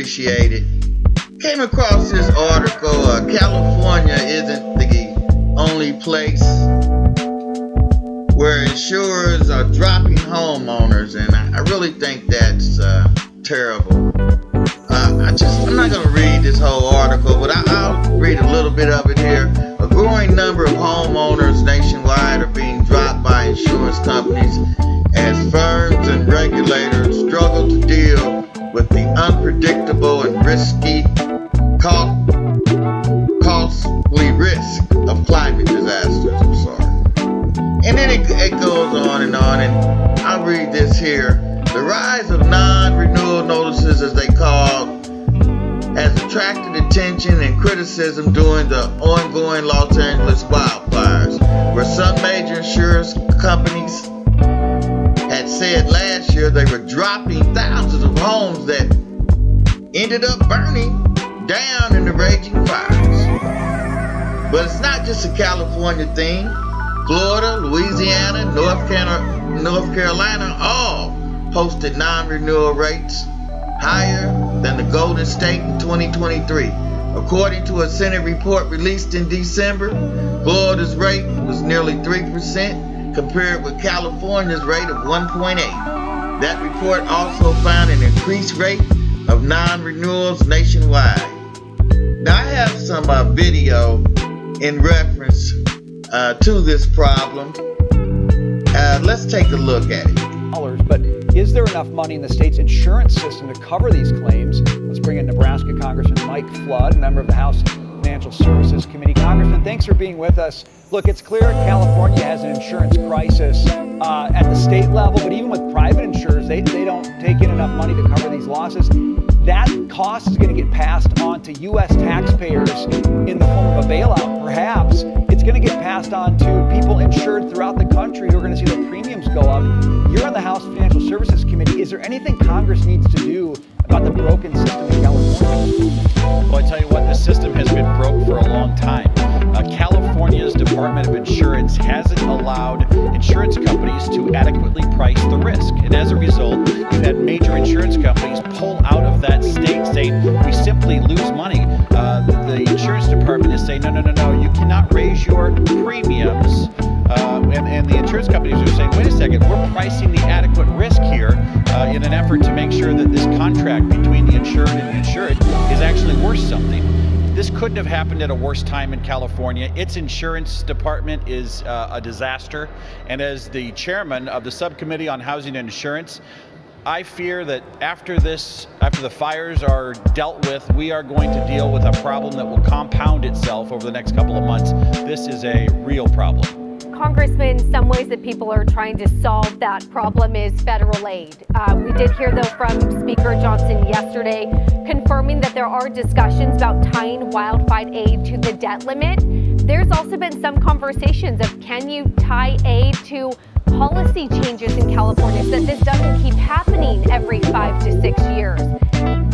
appreciate it. Came across this article. California isn't the only place where insurers are dropping homeowners, and I really think that's terrible. I'm not going to read this whole article, but I'll read a little bit of it here. A growing number of homeowners nationwide are being dropped by insurance companies as firms and regulators struggle to deal with the unpredictable and risky, costly risk of climate disasters. And then it goes on, and I'll read this here. The rise of non-renewal notices, as they call, has attracted attention and criticism during the ongoing Los Angeles wildfires, where some major insurance companies had said last year they were dropping thousands of homes that ended up burning down in the raging fires. But it's not just a California thing. Florida, Louisiana, North Carolina all posted non-renewal rates higher than the Golden State in 2023. According to a Senate report released in December, Florida's rate was nearly 3% compared with California's rate of 1.8. That report also found an increased rate of non-renewals nationwide. Now I have some video in reference to this problem. Let's take a look at it. But is there enough money in the state's insurance system to cover these claims? Let's bring in Nebraska Congressman Mike Flood, member of the House Financial Services Committee. Congressman, thanks for being with us. Look, it's clear California has an insurance crisis at the state level, but even with private insurers, they don't take in enough money to cover these losses. That cost is going to get passed on to U.S. taxpayers in the form of a bailout. Perhaps it's going to get passed on to people insured throughout the country who are going to see their premiums go up. You're on the House Financial Services Committee. Is there anything Congress needs to do about the broken system in California? Well, I tell you what, this system has been broke for a long time. California's Department of Insurance hasn't allowed insurance companies to adequately price the risk. And as a result, we've had major insurance companies pull out of that state saying, we simply lose money. The insurance department is saying, no, you cannot raise your premiums. And the insurance companies are saying, wait a second, we're pricing the adequate risk here in an effort to make sure that this contract between the insured and the insured is actually worth something. This couldn't have happened at a worse time in California. Its insurance department is a disaster. And as the chairman of the Subcommittee on Housing and Insurance, I fear that after the fires are dealt with, we are going to deal with a problem that will compound itself over the next couple of months. This is a real problem. Congressman, some ways that people are trying to solve that problem is federal aid. We did hear, though, from Speaker Johnson yesterday confirming that there are discussions about tying wildfire aid to the debt limit. There's also been some conversations of, can you tie aid to policy changes in California so that this doesn't keep happening every 5 to 6 years?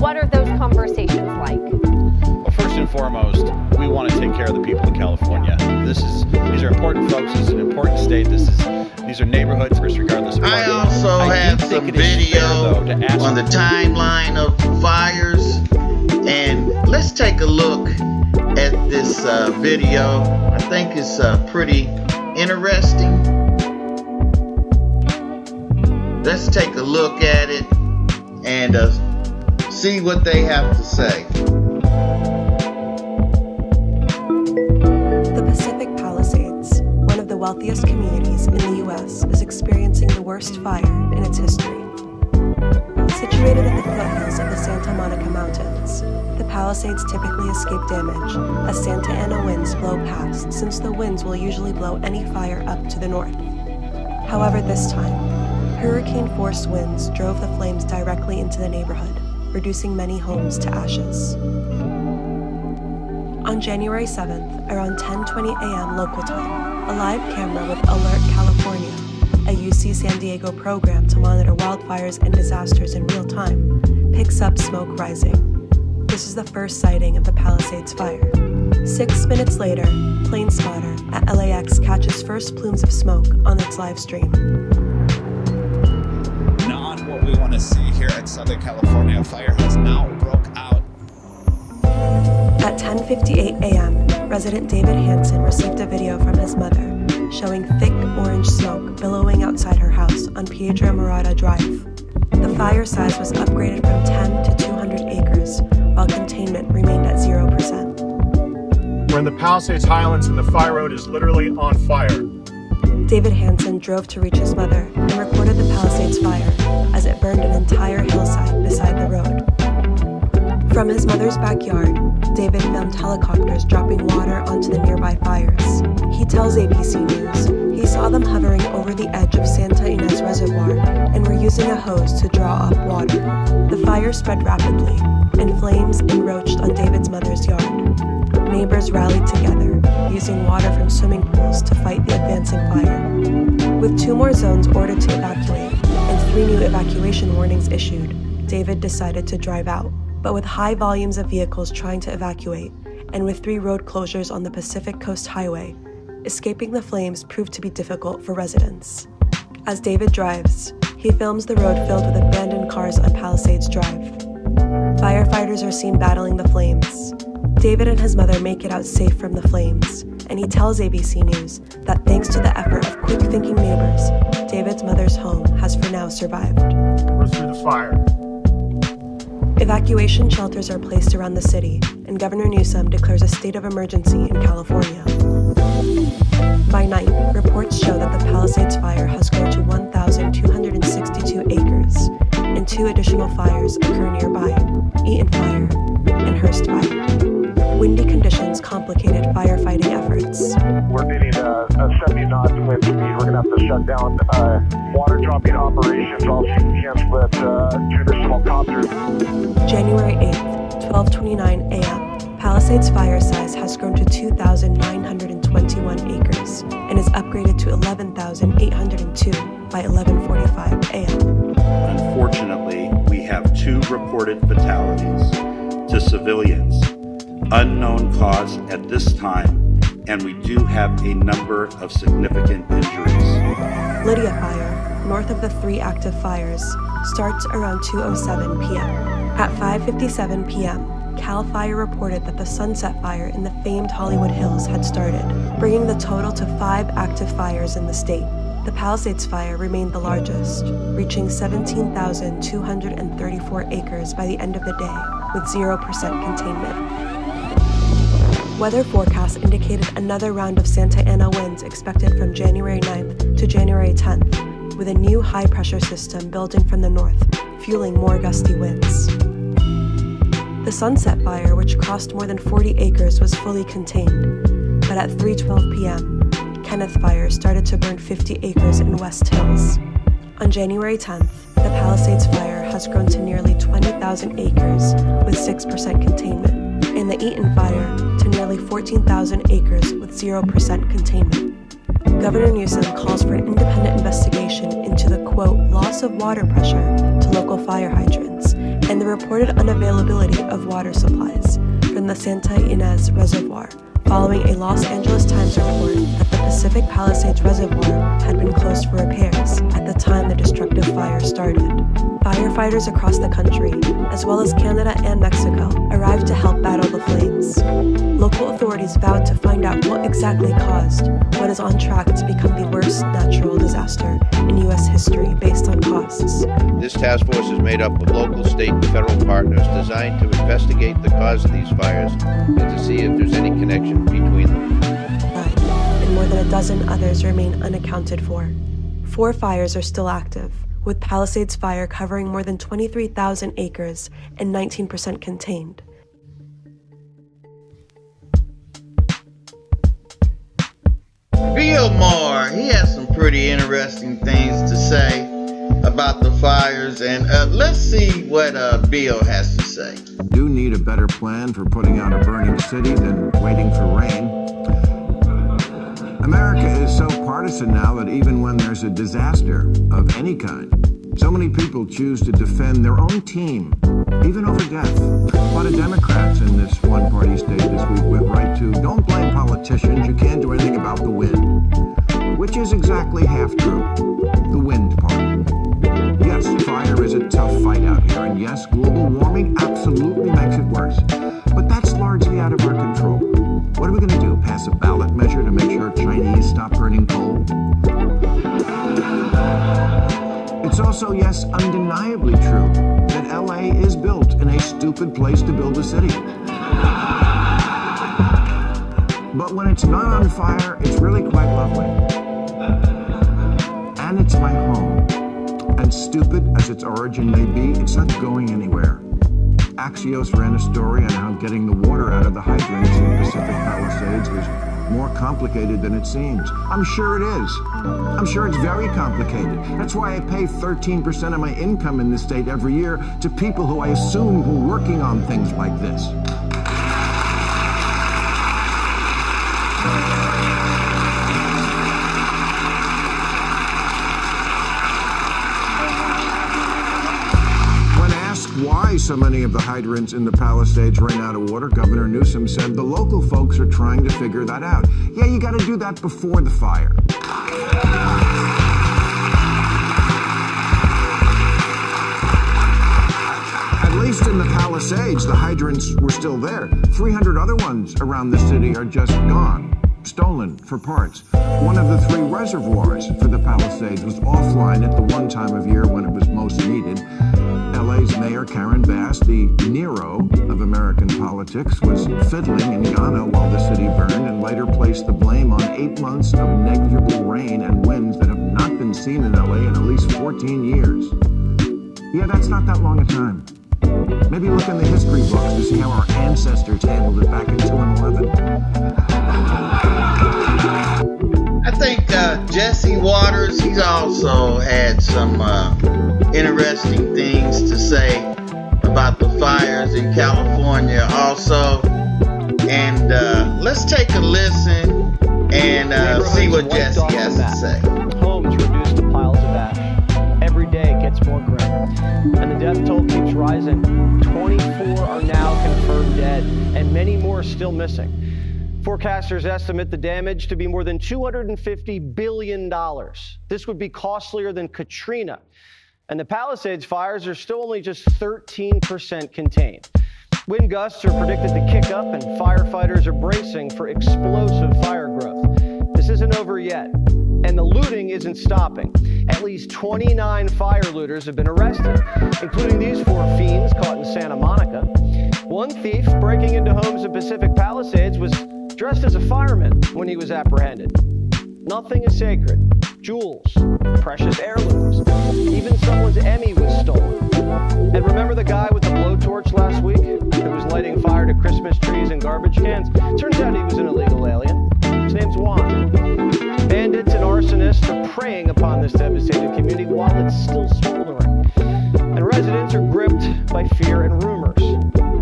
What are those conversations like? Well, first and foremost, we want to take care of the people of California. These are important folks. This is an important state. These are neighborhoods, regardless of party. I also have some video on the timeline of fires, and let's take a look at this video. I think it's pretty interesting. Let's take a look at it and see what they have to say. The Pacific Palisades, one of the wealthiest communities in the U.S., is experiencing the worst fire in its history. Situated at the foothills of the Santa Monica Mountains, the Palisades typically escape damage as Santa Ana winds blow past, since the winds will usually blow any fire up to the north. However, this time, hurricane-force winds drove the flames directly into the neighborhood, reducing many homes to ashes. On January 7th, around 10:20 a.m. local time, a live camera with Alert California, a UC San Diego program to monitor wildfires and disasters in real time, picks up smoke rising. This is the first sighting of the Palisades fire. 6 minutes later, Plane Spotter at LAX catches first plumes of smoke on its live stream. Not what we want to see here in Southern California. A fire has now broke out At 10:58 a.m., resident David Hansen received a video from his mother showing thick orange smoke billowing outside her house on Piedra Morada Drive. The fire size was upgraded from 10 to 200 acres, while containment remained at 0%. We're in the Palisades Highlands and the fire road is literally on fire. David Hansen drove to reach his mother and recorded the Palisades fire as it burned an entire hillside beside the road. From his mother's backyard, David filmed helicopters dropping water onto the nearby fires. He tells ABC News he saw them hovering over the edge of Santa Ynez Reservoir and were using a hose to draw up water. The fire spread rapidly, and flames encroached on David's mother's yard. Neighbors rallied together, using water from swimming pools to fight the advancing fire. With 2 more zones ordered to evacuate and 3 new evacuation warnings issued, David decided to drive out. But with high volumes of vehicles trying to evacuate, and with 3 road closures on the Pacific Coast Highway, escaping the flames proved to be difficult for residents. As David drives, he films the road filled with abandoned cars on Palisades Drive. Firefighters are seen battling the flames. David and his mother make it out safe from the flames, and he tells ABC News that thanks to the effort of quick-thinking neighbors, David's mother's home has for now survived. We're through the fire. Evacuation shelters are placed around the city, and Governor Newsom declares a state of emergency in California. By night, reports show that the Palisades fire has grown to 1,262 acres, and 2 additional fires occur nearby, Eaton Fire and Hearst Fire. Windy conditions complicated firefighting efforts. We're needing a 70 knots wind speed. We're going to have to shut down water dropping operations. All canceled with 2 additional copters. January 8th, 12:29 a.m. Palisades fire size has grown to 2,921 acres and is upgraded to 11,802 by 11:45 a.m. Unfortunately, we have 2 reported fatalities to civilians. Unknown cause at this time, and we do have a number of significant injuries. Lydia Fire, north of the 3 active fires, starts around 2:07 p.m. At 5:57 p.m., CAL FIRE reported that the Sunset Fire in the famed Hollywood Hills had started, bringing the total to 5 active fires in the state. The Palisades Fire remained the largest, reaching 17,234 acres by the end of the day, with 0% containment. Weather forecasts indicated another round of Santa Ana winds expected from January 9th to January 10th, with a new high-pressure system building from the north, fueling more gusty winds. The Sunset Fire, which crossed more than 40 acres, was fully contained, but at 3:12 p.m., Kenneth Fire started to burn 50 acres in West Hills. On January 10th, the Palisades Fire has grown to nearly 20,000 acres with 6% containment, and the Eaton Fire to nearly 14,000 acres with 0% containment. Governor Newsom calls for an independent investigation into the, quote, loss of water pressure to local fire hydrants and the reported unavailability of water supplies from the Santa Ynez Reservoir, following a Los Angeles Times report that the Pacific Palisades Reservoir had been closed for repairs at the time the destructive fire started. Firefighters across the country, as well as Canada and Mexico, arrived to help battle the flames. Local authorities vowed to find out what exactly caused what is on track to become the worst natural disaster in U.S. history based on costs. This task force is made up of local, state, and federal partners designed to investigate the cause of these fires and to see if there's any connection between them. And more than a dozen others remain unaccounted for. 4 fires are still active, with Palisades Fire covering more than 23,000 acres and 19% contained. Bill Maher, he has some pretty interesting things to say about the fires, and let's see what Bill has to say. Do need a better plan for putting out a burning city than waiting for rain. America is so partisan now that even when there's a disaster of any kind, so many people choose to defend their own team, even over death. A lot of Democrats in this one-party state this week went right to, don't blame politicians, you can't do anything about the wind. Which is exactly half true. The wind part. Yes, fire is a tough fight out here, and yes, global warming absolutely makes it worse. But that's largely out out of our control. What are we going to do? Pass a ballot measure to make sure Chinese stop burning coal? It's also, yes, undeniably true that LA is built in a stupid place to build a city. But when it's not on fire, it's really quite lovely. And it's my home. And stupid as its origin may be, it's not going anywhere. Axios ran a story on how getting the water out of the hydrants in Pacific Palisades was more complicated than it seems. I'm sure it is. I'm sure it's very complicated. That's why I pay 13% of my income in this state every year to people who I assume were working on things like this. Why so many of the hydrants in the Palisades ran out of water, Governor Newsom said the local folks are trying to figure that out. Yeah, you got to do that before the fire. At least in the Palisades, the hydrants were still there. 300 other ones around the city are just gone, stolen for parts. One of the 3 reservoirs for the Palisades was offline at the one time of year when it was most needed. LA's Mayor Karen Bass, the Nero of American politics, was fiddling in Ghana while the city burned and later placed the blame on 8 months of negligible rain and winds that have not been seen in LA in at least 14 years. Yeah, that's not that long a time. Maybe look in the history books to see how our ancestors handled it back in 2 and 11. I think Jesse Waters, he's also had some interesting things to say about the fires in California also. And let's take a listen and see what Jesse has to say. Homes reduced to piles of ash. Every day it gets more grim. And the death toll keeps rising. 24 are now confirmed dead, and many more still missing. Forecasters estimate the damage to be more than $250 billion. This would be costlier than Katrina. And the Palisades fires are still only just 13% contained. Wind gusts are predicted to kick up, and firefighters are bracing for explosive fire growth. This isn't over yet, and the looting isn't stopping. At least 29 fire looters have been arrested, including these 4 fiends caught in Santa Monica. One thief breaking into homes in Pacific Palisades was dressed as a fireman when he was apprehended. Nothing is sacred. Jewels, precious heirlooms, even someone's Emmy was stolen. And remember the guy with the blowtorch last week who was lighting fire to Christmas trees and garbage cans? Turns out he was an illegal alien. His name's Juan. Bandits and arsonists are preying upon this devastated community while it's still smoldering. And residents are gripped by fear and rumors.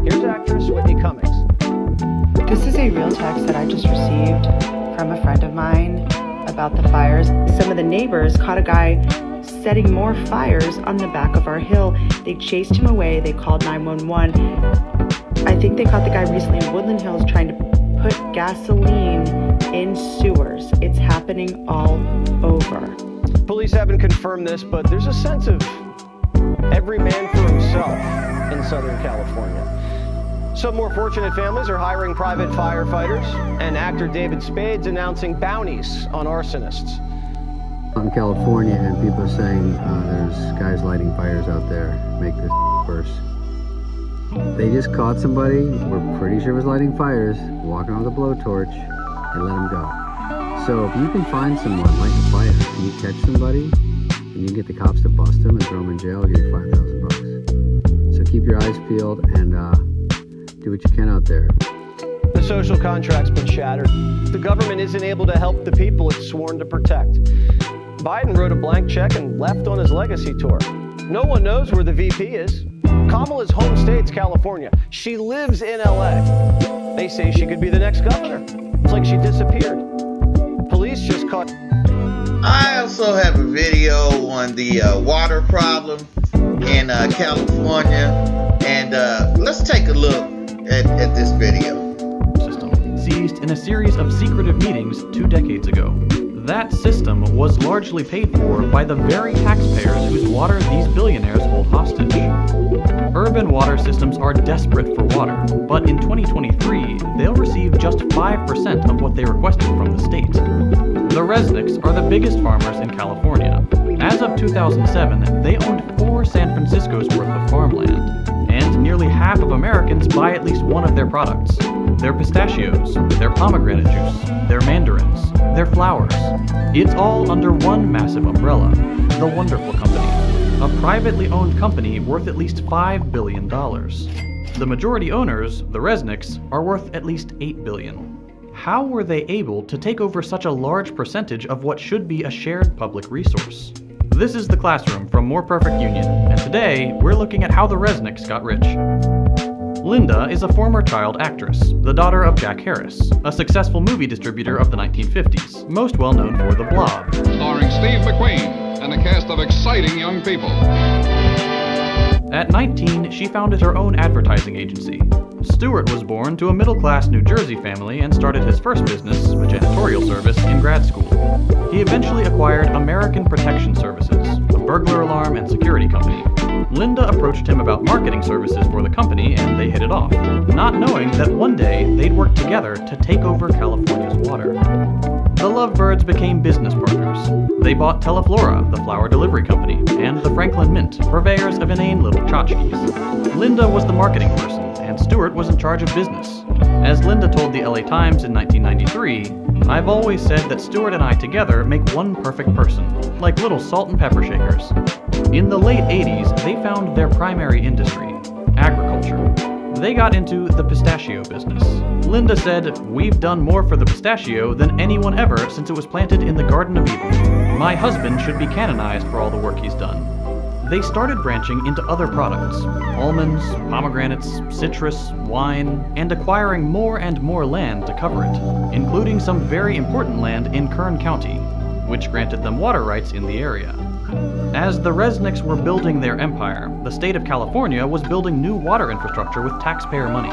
Here's actress Whitney Cummings. This is a real text that I just received from a friend of mine about the fires. Some of the neighbors caught a guy setting more fires on the back of our hill. They chased him away. They called 911. I think they caught the guy recently in Woodland Hills trying to put gasoline in sewers. It's happening all over. Police haven't confirmed this, but there's a sense of every man for himself in Southern California. Some more fortunate families are hiring private firefighters, and actor David Spade's announcing bounties on arsonists. I'm in California, and people are saying there's guys lighting fires out there. Make this worse. They just caught somebody, we're pretty sure was lighting fires, walking on the blowtorch, and let them go. So if you can find someone lighting a fire, and you catch somebody, and you get the cops to bust them and throw them in jail, give you $5,000. So keep your eyes peeled and do what you can out there. The social contract's been shattered. The government isn't able to help the people it's sworn to protect. Biden wrote a blank check and left on his legacy tour. No one knows where the VP is. Kamala's home state's California. She lives in LA. They say she could be the next governor. It's like she disappeared. Police just caught... I also have a video on the water problem in California. And let's take a look at this video. System seized in a series of secretive meetings 2 decades ago. That system was largely paid for by the very taxpayers whose water these billionaires hold hostage. Urban water systems are desperate for water, but in 2023, they'll receive just 5% of what they requested from the state. The Resnicks are the biggest farmers in California. As of 2007, they owned 4 San Francisco's worth of farmland, and nearly half of Americans buy at least one of their products. Their pistachios, their pomegranate juice, their mandarins, their flowers. It's all under one massive umbrella, the Wonderful Company, a privately owned company worth at least $5 billion. The majority owners, the Resnicks, are worth at least $8 billion. How were they able to take over such a large percentage of what should be a shared public resource? This is The Classroom from More Perfect Union, and today we're looking at how the Resnicks got rich. Linda is a former child actress, the daughter of Jack Harris, a successful movie distributor of the 1950s, most well known for The Blob. Starring Steve McQueen and a cast of exciting young people. At 19, she founded her own advertising agency. Stewart was born to a middle-class New Jersey family and started his first business, a janitorial service, in grad school. He eventually acquired American Protection Services, a burglar alarm and security company. Linda approached him about marketing services for the company, and they hit it off, not knowing that one day they'd work together to take over California's water. The Lovebirds became business partners. They bought Teleflora, the flower delivery company, and the Franklin Mint, purveyors of inane little tchotchkes. Linda was the marketing person, and Stewart was in charge of business. As Linda told the LA Times in 1993, "I've always said that Stewart and I together make one perfect person, like little salt and pepper shakers." In the late 80s, they found their primary industry, agriculture. They got into the pistachio business. Linda said, "We've done more for the pistachio than anyone ever since it was planted in the Garden of Eden. My husband should be canonized for all the work he's done." They started branching into other products, almonds, pomegranates, citrus, wine, and acquiring more and more land to cover it, including some very important land in Kern County, which granted them water rights in the area. As the Resnicks were building their empire, the state of California was building new water infrastructure with taxpayer money.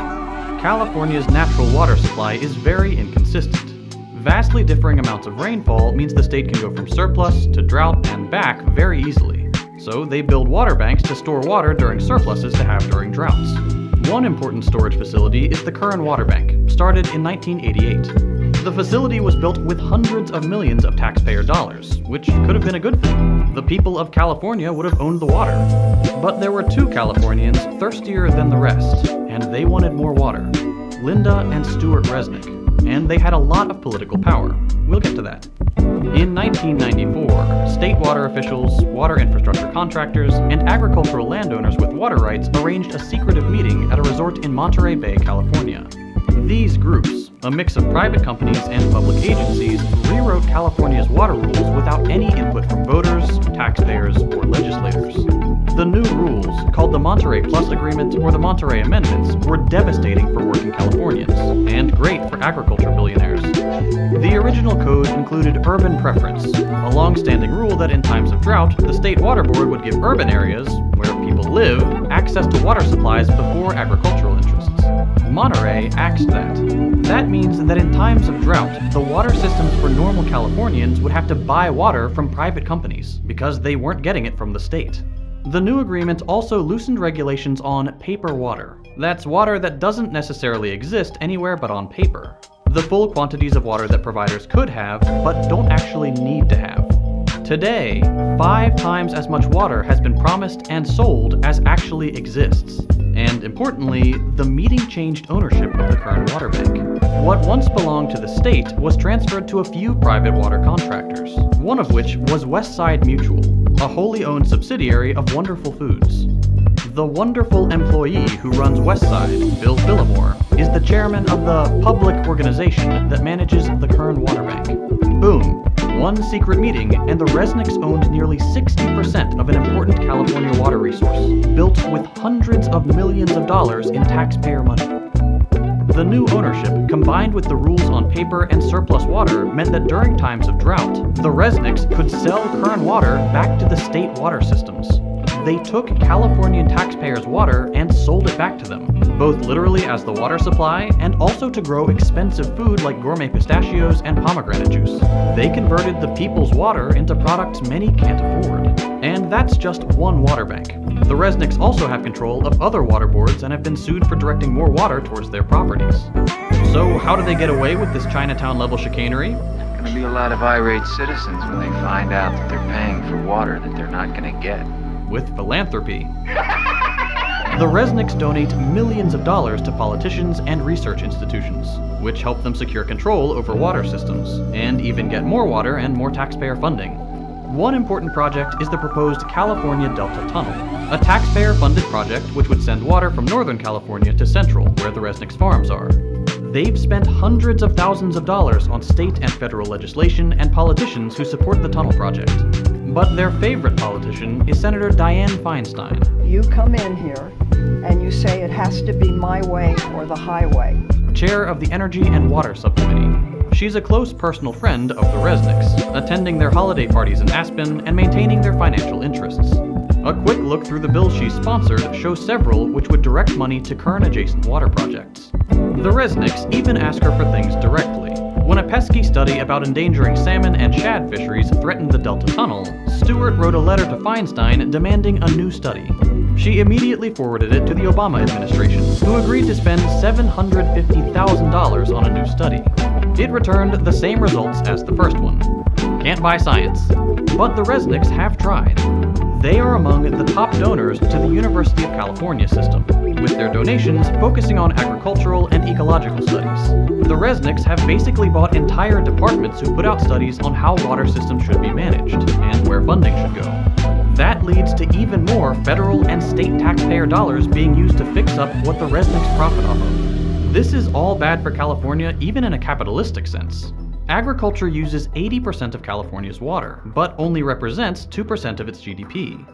California's natural water supply is very inconsistent. Vastly differing amounts of rainfall means the state can go from surplus to drought and back very easily. So they build water banks to store water during surpluses to have during droughts. One important storage facility is the Kern Water Bank, started in 1988. The facility was built with hundreds of millions of taxpayer dollars, which could have been a good thing. The people of California would have owned the water. But there were 2 Californians thirstier than the rest, and they wanted more water. Linda and Stewart Resnick, and they had a lot of political power. We'll get to that. In 1994, state water officials, water infrastructure contractors, and agricultural landowners with water rights arranged a secretive meeting at a resort in Monterey Bay, California. These groups, a mix of private companies and public agencies, rewrote California's water rules without any input from voters, taxpayers, or legislators. The new rules, called the Monterey Plus Agreement or the Monterey Amendments, were devastating for working Californians, and great for agriculture billionaires. The original code included urban preference, a long-standing rule that in times of drought, the state water board would give urban areas, where people live, access to water supplies before agricultural interests. Monterey axed that. That means that in times of drought, the water systems for normal Californians would have to buy water from private companies, because they weren't getting it from the state. The new agreement also loosened regulations on paper water. That's water that doesn't necessarily exist anywhere but on paper. The full quantities of water that providers could have, but don't actually need to have. Today, 5 times as much water has been promised and sold as actually exists. And importantly, the meeting changed ownership of the Kern Water Bank. What once belonged to the state was transferred to a few private water contractors, one of which was Westside Mutual, a wholly owned subsidiary of Wonderful Foods. The wonderful employee who runs Westside, Bill Phillimore, is the chairman of the public organization that manages the Kern Water Bank. Boom. One secret meeting, and the Resnicks owned nearly 60% of an important California water resource, built with hundreds of millions of dollars in taxpayer money. The new ownership, combined with the rules on paper and surplus water, meant that during times of drought, the Resnicks could sell Kern water back to the state water systems. they took Californian taxpayers' water and sold it back to them, both literally as the water supply and also to grow expensive food like gourmet pistachios and pomegranate juice. They converted the people's water into products many can't afford. And that's just one water bank. The Resnicks also have control of other water boards and have been sued for directing more water towards their properties. So how do they get away with this Chinatown-level chicanery? There's going to be a lot of irate citizens when they find out that they're paying for water that they're not going to get. With philanthropy. The Resnicks donate millions of dollars to politicians and research institutions, which help them secure control over water systems, and even get more water and more taxpayer funding. One important project is the proposed California Delta Tunnel, a taxpayer-funded project which would send water from Northern California to Central, where the Resnicks farms are. They've spent hundreds of thousands of dollars on state and federal legislation and politicians who support the tunnel project. But their favorite politician is Senator Dianne Feinstein. You come in here and you say it has to be my way or the highway. Chair of the Energy and Water Subcommittee. She's a close personal friend of the Resnicks, attending their holiday parties in Aspen and maintaining their financial interests. A quick look through the bills she's sponsored shows several which would direct money to current-adjacent water projects. The Resnicks even ask her for things directly. When a pesky study about endangering salmon and shad fisheries threatened the Delta Tunnel, Stewart wrote a letter to Feinstein demanding a new study. She immediately forwarded it to the Obama administration, who agreed to spend $750,000 on a new study. It returned the same results as the first one. Can't buy science. But the Resnicks have tried. They are among the top donors to the University of California system, with their donations focusing on agricultural and ecological studies. The Resnicks have basically bought entire departments who put out studies on how water systems should be managed and where funding should go. That leads to even more federal and state taxpayer dollars being used to fix up what the Resnicks profit off of. This is all bad for California, even in a capitalistic sense. Agriculture uses 80% of California's water, but only represents 2% of its GDP.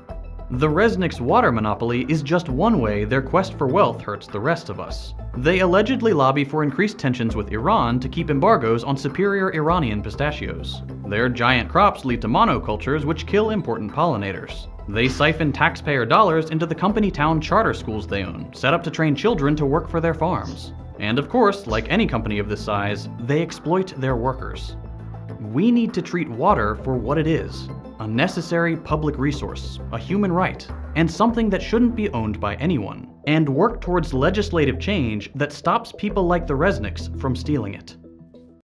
The Resnicks' water monopoly is just one way their quest for wealth hurts the rest of us. They allegedly lobby for increased tensions with Iran to keep embargoes on superior Iranian pistachios. Their giant crops lead to monocultures which kill important pollinators. They siphon taxpayer dollars into the company town charter schools they own, set up to train children to work for their farms. And of course, like any company of this size, they exploit their workers. We need to treat water for what it is: a necessary public resource, a human right, and something that shouldn't be owned by anyone, and work towards legislative change that stops people like the Resnicks from stealing it.